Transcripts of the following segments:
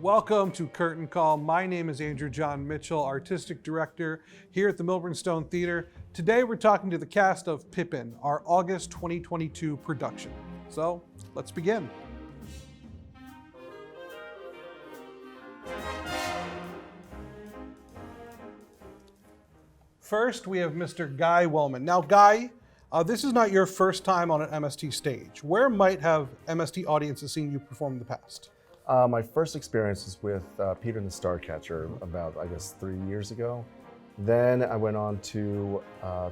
Welcome to Curtain Call. My name is Andrew John Mitchell, Artistic Director here at the Milburn Stone Theatre. Today we're talking to the cast of Pippin, our August 2022 production. So let's begin. First, we have Mr. Guy Wellman. Now, Guy, this is not your first time on an MST stage. Where might have MST audiences seen you perform in the past? My first experience was with Peter and the Starcatcher about, 3 years ago. Then I went on to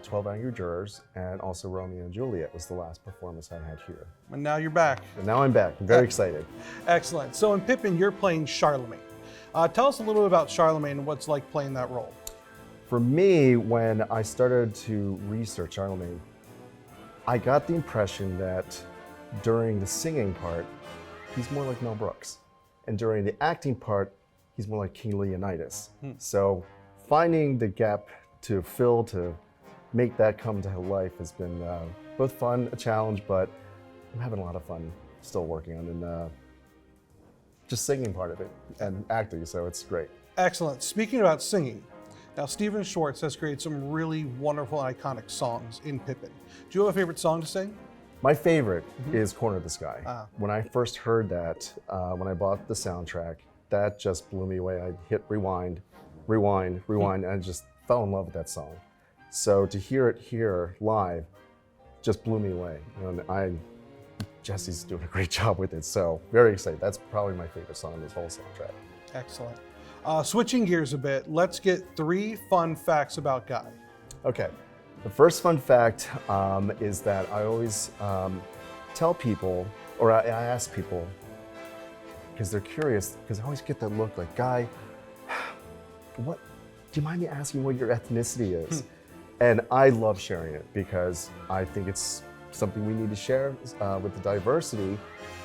12 Angry Jurors, and also Romeo and Juliet was the last performance I had here. And now you're back. And now I'm back. I'm very excited. Excellent. So in Pippin, you're playing Charlemagne. Tell us a little bit about Charlemagne and what's like playing that role. For me, when I started to research Charlemagne, I got the impression that during the singing part, he's more like Mel Brooks. And during the acting part, he's more like King Leonidas. So finding the gap to fill to make that come to life has been both fun, a challenge, but I'm having a lot of fun still working on and just singing part of it and acting, so it's great. Excellent. Speaking about singing, now Stephen Schwartz has created some really wonderful and iconic songs in Pippin. Do you have a favorite song to sing? My favorite is Corner of the Sky. When I first heard that, when I bought the soundtrack, that just blew me away. I hit rewind, and I just fell in love with that song. So to hear it here live just blew me away. And Jesse's doing a great job with it, so very excited. That's probably my favorite song in this whole soundtrack. Excellent. Switching gears a bit, let's get 3 fun facts about Guy. Okay. The first fun fact is that I always tell people, or I ask people, because they're curious, because I always get that look like, Guy, do you mind me asking what your ethnicity is? And I love sharing it because I think it's something we need to share with the diversity.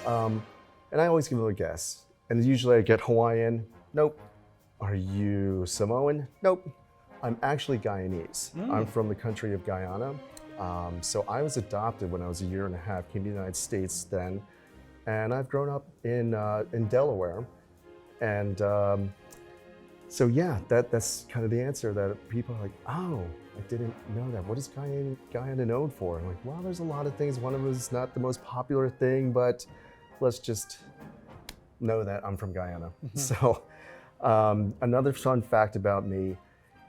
And I always give them a guess. And usually I get Hawaiian, nope. Are you Samoan? Nope. I'm actually Guyanese. I'm from the country of Guyana. So I was adopted when I was a year and a half, came to the United States then, and I've grown up in Delaware. And so yeah, that's kind of the answer that people are like, oh, I didn't know that. What is Guyana known for? I'm like, well, there's a lot of things. One of them is not the most popular thing, but let's just know that I'm from Guyana. So another fun fact about me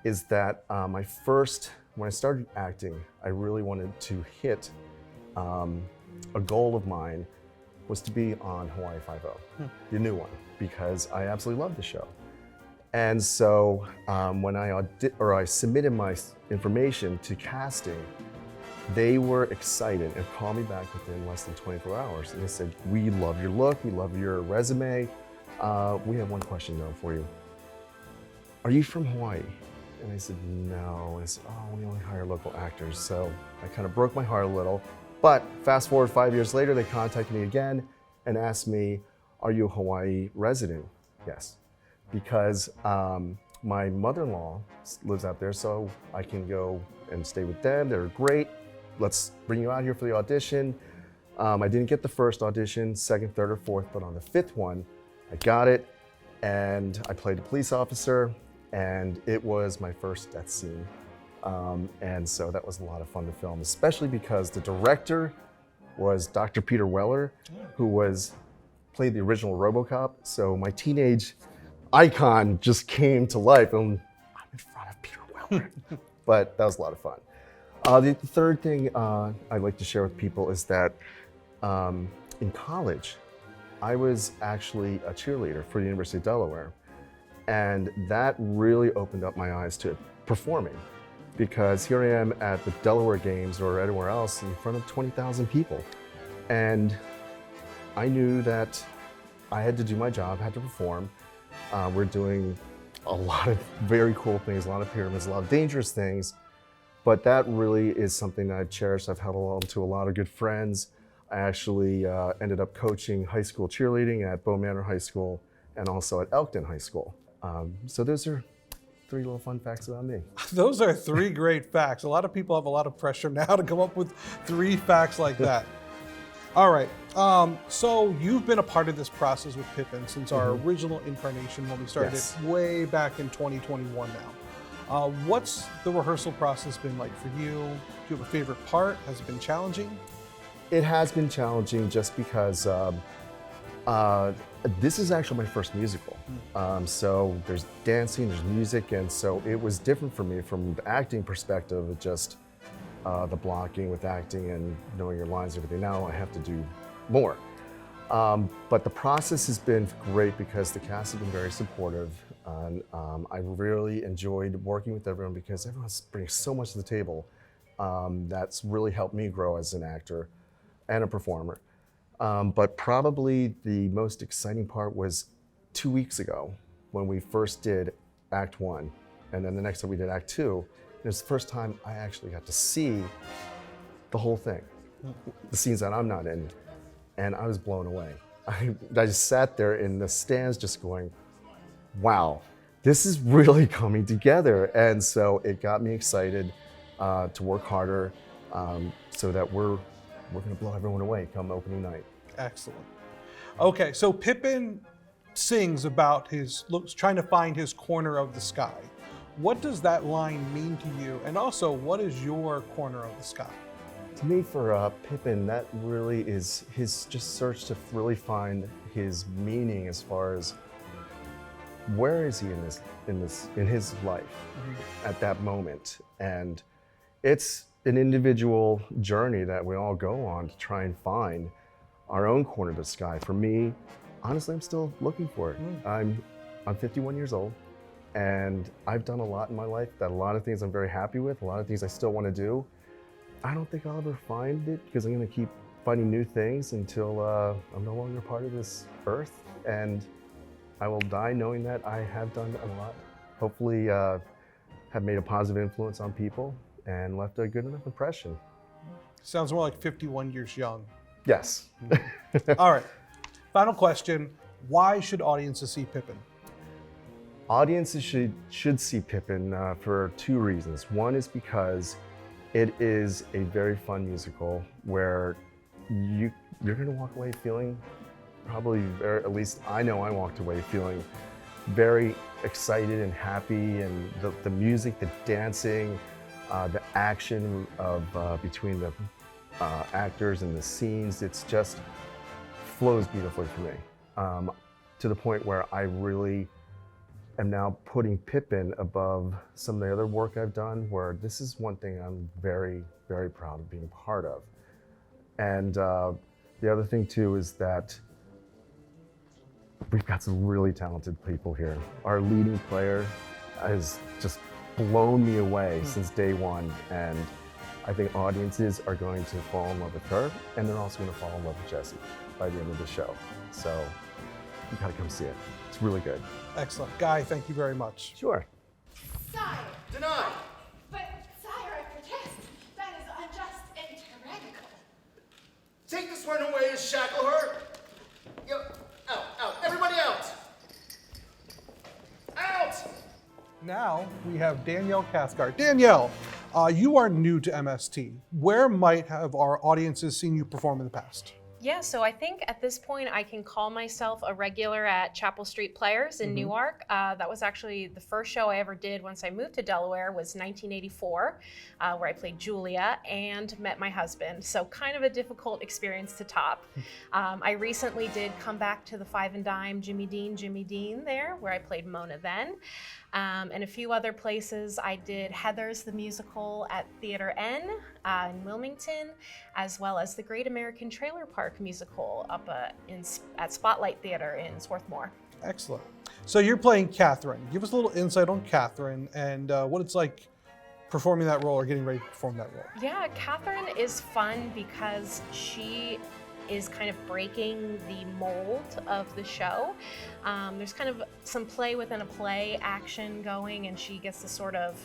is that when I started acting, I really wanted to hit a goal of mine was to be on Hawaii Five-0, the new one, because I absolutely love the show. And so when I submitted my information to casting, they were excited and called me back within less than 24 hours. And they said, we love your look, we love your resume. We have one question though for you. Are you from Hawaii? And I said, no. And I said, oh, we only hire local actors. So I kind of broke my heart a little. But fast forward 5 years later, they contacted me again and asked me, are you a Hawaii resident? Yes. Because my mother-in-law lives out there, so I can go and stay with them. They're great. Let's bring you out here for the audition. I didn't get the first audition, second, third, or fourth, but on the 5th one, I got it. And I played a police officer. And it was my first death scene. And so that was a lot of fun to film, especially because the director was Dr. Peter Weller, who played the original RoboCop. So my teenage icon just came to life, and I'm in front of Peter Weller. But that was a lot of fun. The third thing I'd like to share with people is that in college, I was actually a cheerleader for the University of Delaware. And that really opened up my eyes to performing, because here I am at the Delaware Games or anywhere else in front of 20,000 people. And I knew that I had to do my job, had to perform. We're doing a lot of very cool things, a lot of pyramids, a lot of dangerous things, but that really is something that I've cherished. I've held on to a lot of good friends. I actually ended up coaching high school cheerleading at Bow Manor High School and also at Elkton High School. So those are 3 little fun facts about me. Those are 3 great facts. A lot of people have a lot of pressure now to come up with 3 facts like that. All right, So you've been a part of this process with Pippin since our original incarnation when we started it way back in 2021 now. What's the rehearsal process been like for you? Do you have a favorite part? Has it been challenging? It has been challenging just because this is actually my first musical. So there's dancing, there's music, and so it was different for me from the acting perspective of just the blocking with acting and knowing your lines and everything. Now I have to do more. But the process has been great because the cast has been very supportive. And I really enjoyed working with everyone because everyone's bringing so much to the table. That's really helped me grow as an actor and a performer. But probably the most exciting part was 2 weeks ago when we first did Act 1. And then the next time we did Act 2. It was the first time I actually got to see the whole thing, the scenes that I'm not in. And I was blown away. I just sat there in the stands just going, wow, this is really coming together. And so it got me excited to work harder so that we're gonna blow everyone away come opening night. Excellent. Okay, so Pippin sings about trying to find his corner of the sky. What does that line mean to you? And also, what is your corner of the sky? To me, for Pippin, that really is his just search to really find his meaning as far as where is he in his life at that moment. And it's an individual journey that we all go on to try and find our own corner of the sky. For me, honestly, I'm still looking for it. I'm 51 years old, and I've done a lot in my life, a lot of things I'm very happy with, a lot of things I still want to do. I don't think I'll ever find it because I'm going to keep finding new things until I'm no longer part of this earth, and I will die knowing that I have done a lot. Hopefully have made a positive influence on people and left a good enough impression. Sounds more like 51 years young. Yes. All right, final question. Why should audiences see Pippin? Audiences should see Pippin for two reasons. One is because it is a very fun musical where you're going to walk away feeling probably at least I know I walked away feeling very excited and happy, and the music, the dancing, the action of between the actors and the scenes, it's just flows beautifully for me. To the point where I really am now putting Pippin above some of the other work I've done, where this is one thing I'm very, very proud of being part of. And the other thing too is that we've got some really talented people here. Our leading player has just blown me away since day one, and I think audiences are going to fall in love with her, and they're also going to fall in love with Jessie by the end of the show. So you gotta come see it. It's really good. Excellent. Guy, thank you very much. Sure. Sire! Denied! But, sire, I protest. That is unjust and tyrannical. Take this one away and shackle her. Out. Everybody out. Out! Now we have Danielle Cassar. Danielle, you are new to MST. Where might have our audiences seen you perform in the past? Yeah, so I think at this point I can call myself a regular at Chapel Street Players in Newark. That was actually the first show I ever did once I moved to Delaware, was 1984, where I played Julia and met my husband. So kind of a difficult experience to top. I recently did come back to the Five and Dime Jimmy Dean there, where I played Mona then. And a few other places. I did Heathers the musical at Theater N in Wilmington, as well as the Great American Trailer Park musical up at Spotlight Theater in Swarthmore. Excellent. So you're playing Catherine. Give us a little insight on Catherine and what it's like performing that role or getting ready to perform that role. Yeah, Catherine is fun because she is kind of breaking the mold of the show. There's kind of some play within a play action going, and she gets to sort of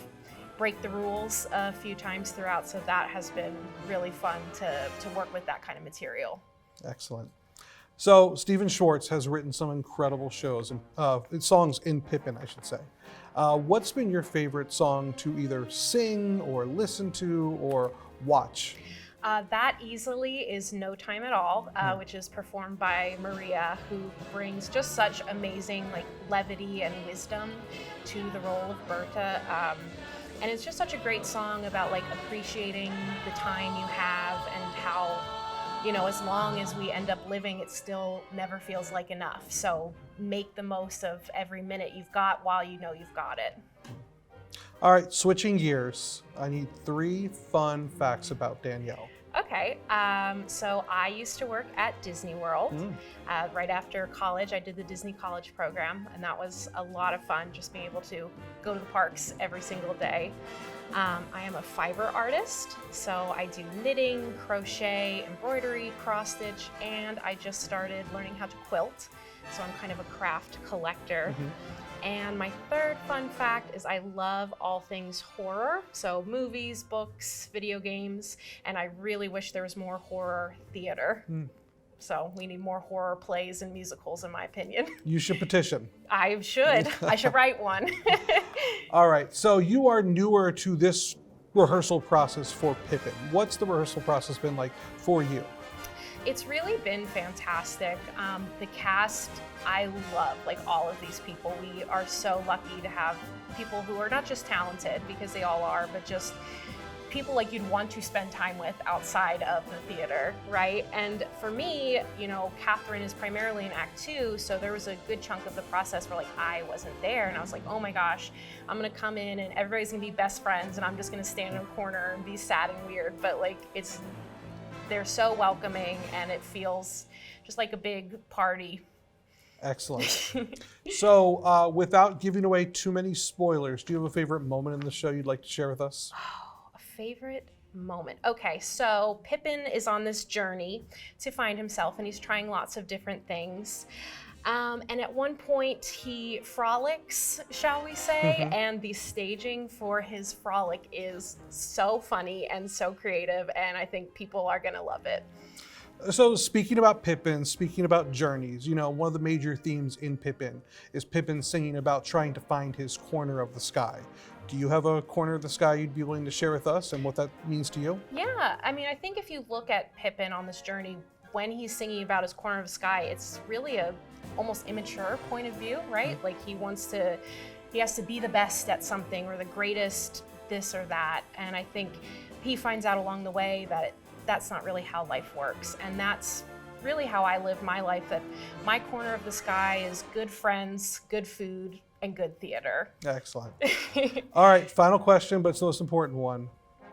break the rules a few times throughout, so that has been really fun to work with that kind of material. Excellent. So Stephen Schwartz has written some incredible shows and songs in Pippin, I should say. What's been your favorite song to either sing or listen to or watch? That easily is No Time at All, which is performed by Maria, who brings just such amazing levity and wisdom to the role of Berta. And it's just such a great song about appreciating the time you have and how, as long as we end up living, it still never feels like enough. So make the most of every minute you've got while you know you've got it. All right, switching gears. I need 3 fun facts about Danielle. Okay, so I used to work at Disney World. Right after college, I did the Disney College program, and that was a lot of fun, just being able to go to the parks every single day. I am a fiber artist, so I do knitting, crochet, embroidery, cross stitch, and I just started learning how to quilt. So I'm kind of a craft collector. And my 3rd fun fact is I love all things horror, so movies, books, video games, and I really wish there was more horror theater. So we need more horror plays and musicals, in my opinion. You should petition. I should. I should write one. All right, so you are newer to this rehearsal process for Pippin. What's the rehearsal process been like for you? It's really been fantastic. The cast, I love all of these people. We are so lucky to have people who are not just talented, because they all are, but just people you'd want to spend time with outside of the theater, right? And for me, Catherine is primarily in Act 2, so there was a good chunk of the process where I wasn't there, and I was like, oh my gosh, I'm gonna come in and everybody's gonna be best friends, and I'm just gonna stand in a corner and be sad and weird, but they're so welcoming, and it feels just like a big party. Excellent. So without giving away too many spoilers, do you have a favorite moment in the show you'd like to share with us? A favorite moment. Okay, so Pippin is on this journey to find himself, and he's trying lots of different things. And at one point he frolics, shall we say, and the staging for his frolic is so funny and so creative, and I think people are gonna love it. So speaking about Pippin, speaking about journeys, one of the major themes in Pippin is Pippin singing about trying to find his corner of the sky. Do you have a corner of the sky you'd be willing to share with us and what that means to you? Yeah, I mean, I think if you look at Pippin on this journey, when he's singing about his corner of the sky, it's really a almost immature point of view, right? He has to be the best at something or the greatest this or that. And I think he finds out along the way that that's not really how life works. And that's really how I live my life, that my corner of the sky is good friends, good food, and good theater. Excellent. All right, final question, but it's the most important one.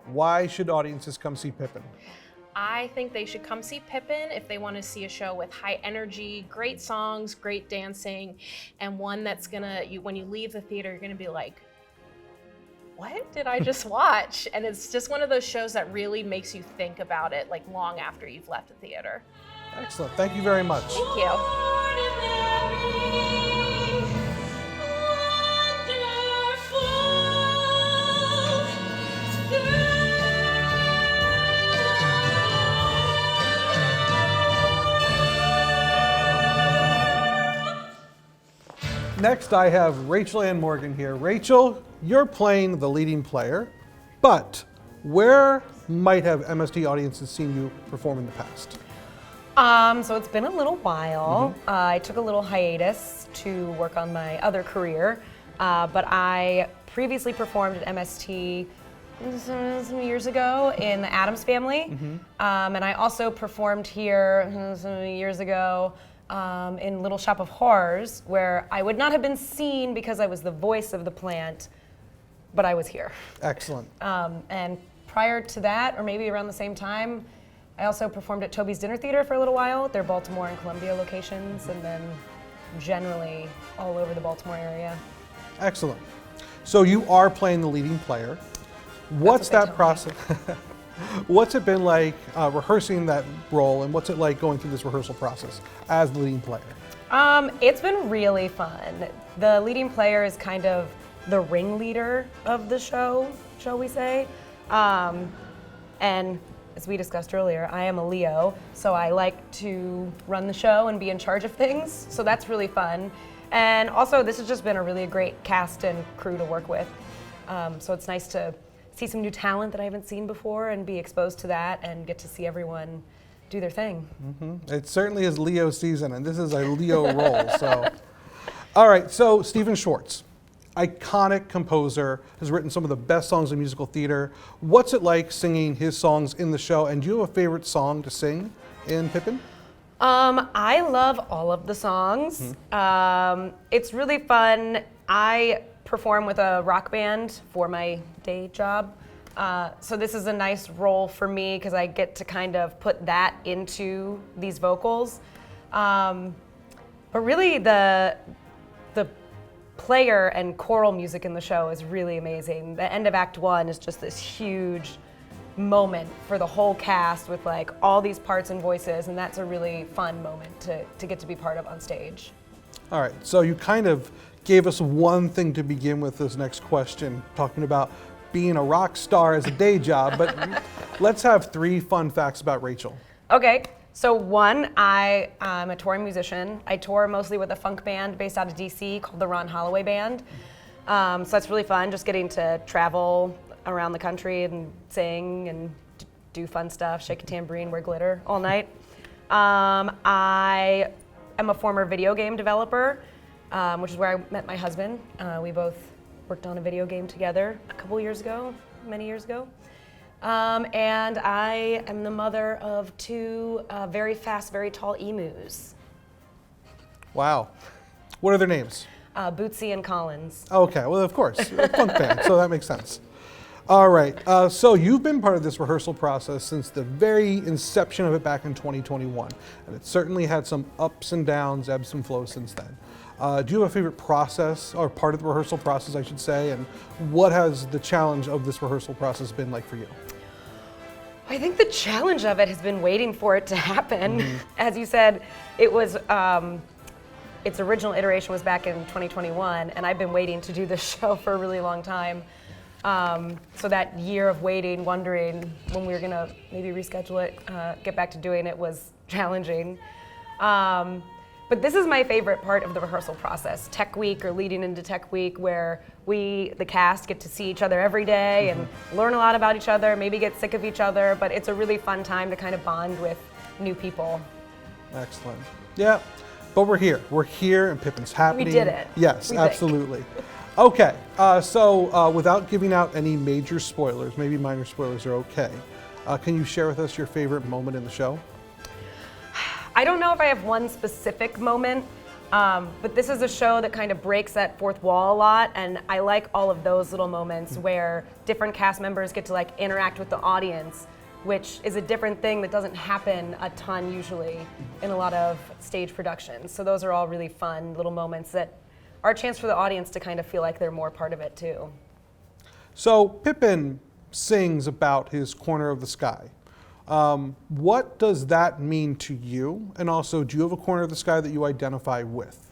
Why should audiences come see Pippin? I think they should come see Pippin if they want to see a show with high energy, great songs, great dancing, and one that's when you leave the theater, you're gonna be like, what did I just watch? And it's just one of those shows that really makes you think about it long after you've left the theater. Excellent, thank you very much. Thank you. Next, I have Rachel Ann Morgan here. Rachel, you're playing the leading player, but where might have MST audiences seen you perform in the past? So it's been a little while. I took a little hiatus to work on my other career, but I previously performed at MST some years ago in the Addams Family, and I also performed here some years ago in Little Shop of Horrors, where I would not have been seen because I was the voice of the plant, but I was here. Excellent. And prior to that, or maybe around the same time, I also performed at Toby's Dinner Theater for a little while, their Baltimore and Columbia locations, and then generally all over the Baltimore area. Excellent. So you are playing the leading player. What's That's what that process? What's it been like rehearsing that role, and what's it like going through this rehearsal process as the leading player? It's been really fun. The leading player is kind of the ringleader of the show, shall we say. And as we discussed earlier, I am a Leo, so I like to run the show and be in charge of things, so that's really fun. And also, this has just been a really great cast and crew to work with. So it's nice to see some new talent that I haven't seen before and be exposed to that and get to see everyone do their thing. It certainly is Leo season, and this is a Leo role. So, all right. So Stephen Schwartz, iconic composer, has written some of the best songs in musical theater. What's it like singing his songs in the show? And do you have a favorite song to sing in Pippin? I love all of the songs. It's really fun. I perform with a rock band for my day job. So this is a nice role for me because I get to kind of put that into these vocals. But really the player and choral music in the show is really amazing. The end of Act 1 is just this huge moment for the whole cast with like all these parts and voices, and that's a really fun moment to get to be part of on stage. All right. So you kind of gave us one thing to begin with this next question, talking about being a rock star as a day job, but let's have 3 fun facts about Rachel. Okay, so one, I'm a touring musician. I tour mostly with a funk band based out of DC called the Ron Holloway Band. So that's really fun, just getting to travel around the country and sing and do fun stuff, shake a tambourine, wear glitter all night. I am a former video game developer, which is where I met my husband. We both worked on a video game together a couple years ago, many years ago. And I am the mother of 2 very fast, very tall emus. Wow. What are their names? Bootsy and Collins. Okay, well, of course, a funk band, so that makes sense. All right, so you've been part of this rehearsal process since the very inception of it back in 2021, and it certainly had some ups and downs, ebbs and flows since then. Do you have a favorite process, or part of the rehearsal process, I should say, and what has the challenge of this rehearsal process been like for you? I think the challenge of it has been waiting for it to happen. As you said, it was, its original iteration was back in 2021, and I've been waiting to do this show for a really long time. So that year of waiting, wondering when we were gonna maybe reschedule it, get back to doing it was challenging. But this is my favorite part of the rehearsal process, Tech Week or leading into Tech Week, where we, the cast, get to see each other every day and learn a lot about each other, maybe get sick of each other, but it's a really fun time to kind of bond with new people. Excellent. Yeah, but we're here. We're here and Pippin's happening. We did it. Yes, we think. absolutely. Okay, so without giving out any major spoilers, maybe minor spoilers are okay, can you share with us your favorite moment in the show? I don't know if I have one specific moment, but this is a show that kind of breaks that fourth wall a lot, and I like all of those little moments where different cast members get to like interact with the audience, which is a different thing that doesn't happen a ton usually in a lot of stage productions. So those are all really fun little moments that are a chance for the audience to kind of feel like they're more part of it too. So Pippin sings about his corner of the sky. What does that mean to you? And also, do you have a corner of the sky that you identify with?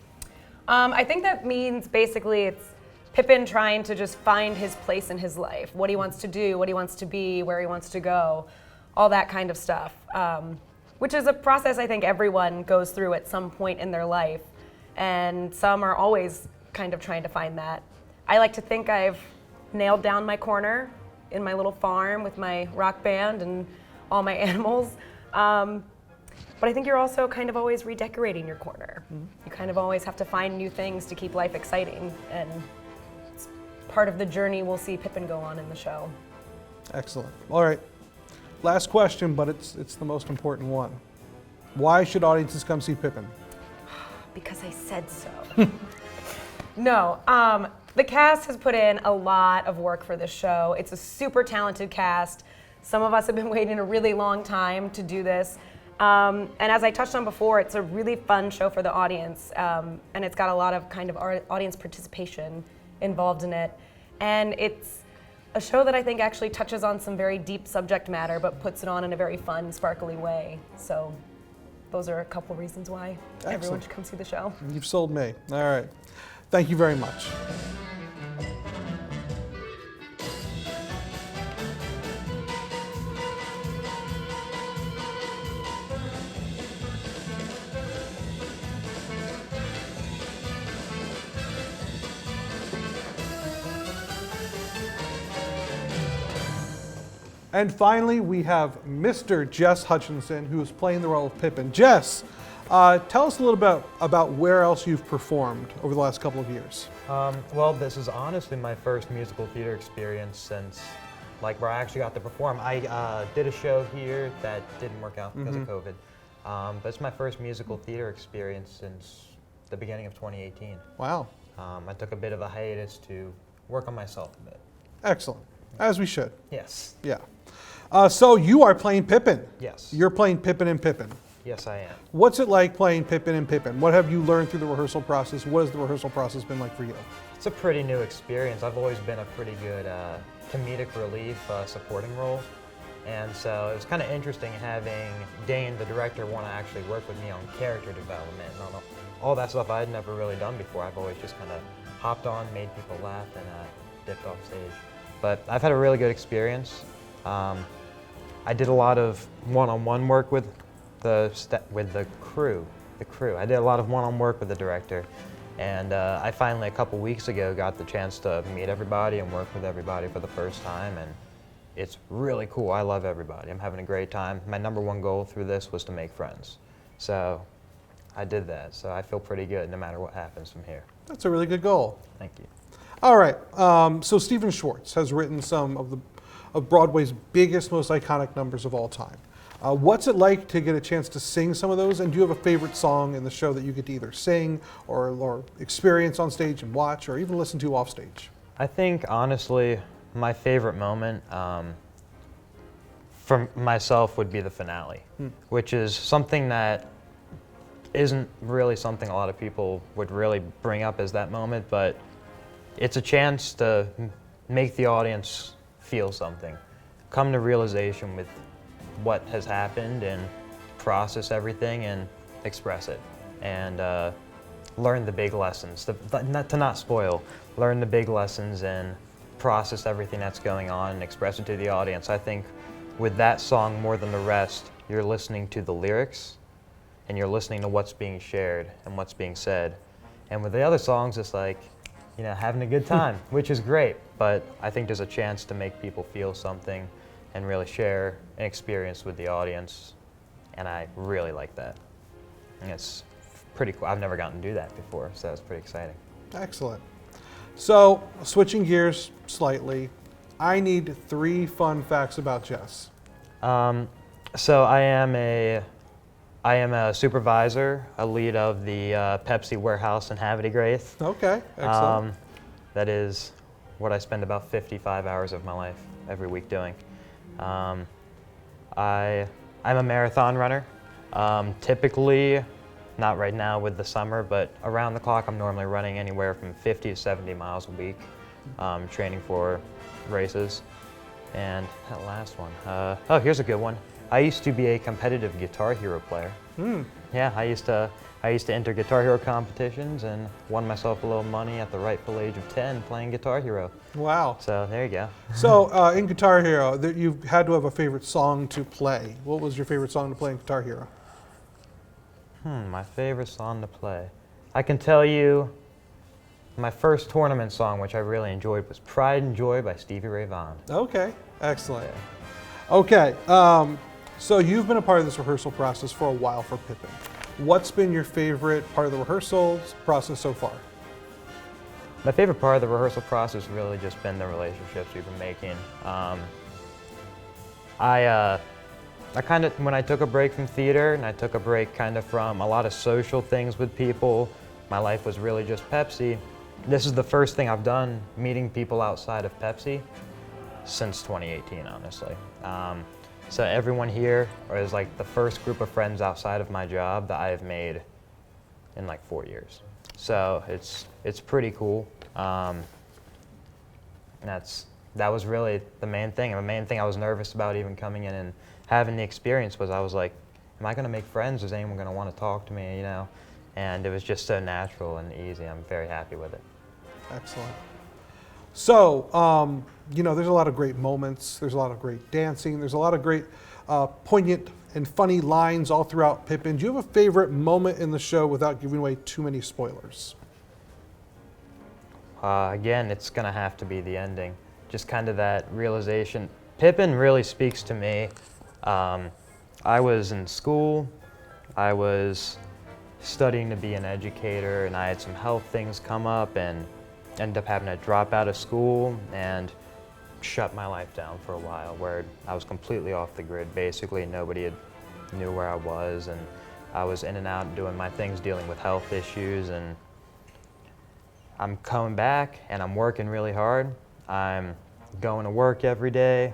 I think that means basically it's Pippin trying to just find his place in his life, what he wants to do, what he wants to be, where he wants to go, all that kind of stuff, which is a process I think everyone goes through at some point in their life, and some are always kind of trying to find that. I like to think I've nailed down my corner in my little farm with my rock band and all my animals. But I think you're also kind of always redecorating your corner. You kind of always have to find new things to keep life exciting, and it's part of the journey we'll see Pippin go on in the show. Excellent. All right. Last question, but it's the most important one. Why should audiences come see Pippin? Because I said so. No, the cast has put in a lot of work for this show. It's a super talented cast. Some of us have been waiting a really long time to do this. And as I touched on before, it's a really fun show for the audience. And it's got a lot of kind of audience participation involved in it. And it's a show that I think actually touches on some very deep subject matter, but puts it on in a very fun, sparkly way. So those are a couple reasons why everyone should come see the show. You've sold me. All right. Thank you very much. And finally, we have Mr. Jess Hutchinson, who is playing the role of Pippin. Jess, tell us a little bit about where else you've performed over the last couple of years. Well, this is honestly my first musical theater experience since, like, where I actually got to perform. I did a show here that didn't work out because of COVID, but it's my first musical theater experience since the beginning of 2018. Wow. I took a bit of a hiatus to work on myself a bit. Excellent. As we should. Yes. Yeah. So you are playing Pippin. Yes. You're playing Pippin and Pippin. Yes, I am. What's it like playing Pippin and Pippin? What have you learned through the rehearsal process? What has the rehearsal process been like for you? It's a pretty new experience. I've always been a pretty good comedic relief supporting role. And so it was kind of interesting having Dane, the director, want to actually work with me on character development and all that stuff I had never really done before. I've always just kind of hopped on, made people laugh, and dipped off stage. But I've had a really good experience. I did a lot of one-on-one work with the crew. I did a lot of one-on-one work with the director. And I finally, a couple weeks ago, got the chance to meet everybody and work with everybody for the first time. And it's really cool. I love everybody. I'm having a great time. My #1 goal through this was to make friends. So I did that. So I feel pretty good no matter what happens from here. That's a really good goal. Thank you. All right. So Stephen Schwartz has written some of Broadway's biggest, most iconic numbers of all time. What's it like to get a chance to sing some of those? And do you have a favorite song in the show that you get to either sing or experience on stage and watch or even listen to off stage? I think, honestly, my favorite moment for myself would be the finale, which is something that isn't really something a lot of people would really bring up as that moment, but it's a chance to make the audience feel something, come to realization with what has happened and process everything and express it, and learn the big lessons, to not spoil, learn the big lessons and process everything that's going on and express it to the audience. I think with that song more than the rest, you're listening to the lyrics and you're listening to what's being shared and what's being said. And with the other songs, it's like, you know, having a good time, which is great, but I think there's a chance to make people feel something and really share an experience with the audience, and I really like that. And it's pretty cool. I've never gotten to do that before, so it's pretty exciting. Excellent. So switching gears slightly, I need 3 fun facts about Jess. So I am a supervisor, a lead of the Pepsi warehouse in Havre de Grace. Okay, excellent. That is what I spend about 55 hours of my life every week doing. I'm a marathon runner. Typically, not right now with the summer, but around the clock, I'm normally running anywhere from 50 to 70 miles a week, training for races. And that last one, oh, here's a good one. I used to be a competitive Guitar Hero player. Yeah, I used to enter Guitar Hero competitions and won myself a little money at the rightful age of 10 playing Guitar Hero. Wow. So there you go. So in Guitar Hero, you had to have a favorite song to play. What was your favorite song to play in Guitar Hero? My favorite song to play. I can tell you my first tournament song, which I really enjoyed, was Pride and Joy by Stevie Ray Vaughan. Okay, excellent. Yeah. Okay, so you've been a part of this rehearsal process for a while for Pippin. What's been your favorite part of the rehearsal process so far? My favorite part of the rehearsal process has really just been the relationships we've been making. I kind of, when I took a break from theater and I took a break kind of from a lot of social things with people, my life was really just Pepsi. This is the first thing I've done meeting people outside of Pepsi since 2018, honestly. So everyone here is like the first group of friends outside of my job that I have made in like 4 years. So it's pretty cool. That was really the main thing. And the main thing I was nervous about even coming in and having the experience was I was like, am I going to make friends? Is anyone going to want to talk to me? You know, and it was just so natural and easy. I'm very happy with it. Excellent. So, you know, there's a lot of great moments. There's a lot of great dancing. There's a lot of great poignant and funny lines all throughout Pippin. Do you have a favorite moment in the show without giving away too many spoilers? Again, it's going to have to be the ending. Just kind of that realization. Pippin really speaks to me. I was in school, I was studying to be an educator, and I had some health things come up and ended up having to drop out of school and shut my life down for a while, where I was completely off the grid. Basically, nobody knew where I was, and I was in and out doing my things, dealing with health issues, and I'm coming back and I'm working really hard. I'm going to work every day,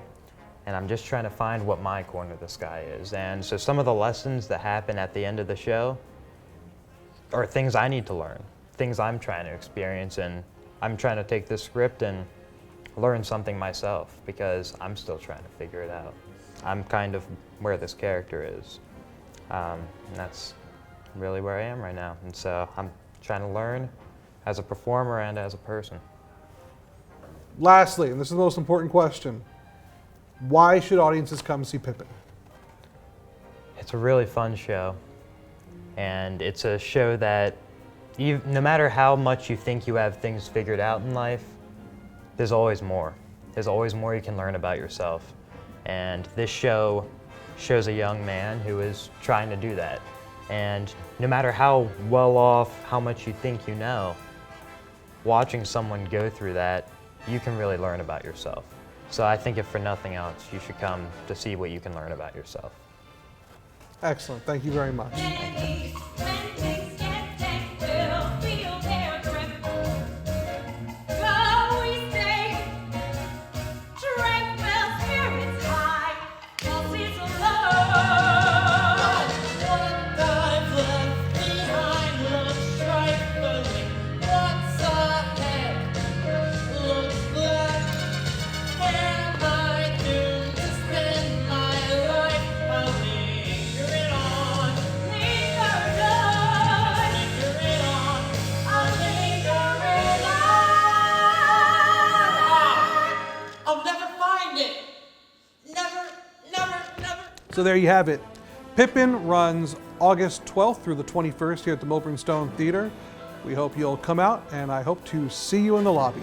and I'm just trying to find what my corner of the sky is. And so some of the lessons that happen at the end of the show are things I need to learn, things I'm trying to experience, and I'm trying to take this script and learn something myself, because I'm still trying to figure it out. I'm kind of where this character is. And that's really where I am right now. And so I'm trying to learn as a performer and as a person. Lastly, and this is the most important question, why should audiences come see Pippin? It's a really fun show, and it's a show that no matter how much you think you have things figured out in life, there's always more. There's always more you can learn about yourself. And this show shows a young man who is trying to do that. And no matter how well off, how much you think you know, watching someone go through that, you can really learn about yourself. So I think if for nothing else, you should come to see what you can learn about yourself. Excellent. Thank you very much. So there you have it. Pippin runs August 12th through the 21st here at the Milburn Stone Theatre. We hope you'll come out, and I hope to see you in the lobby.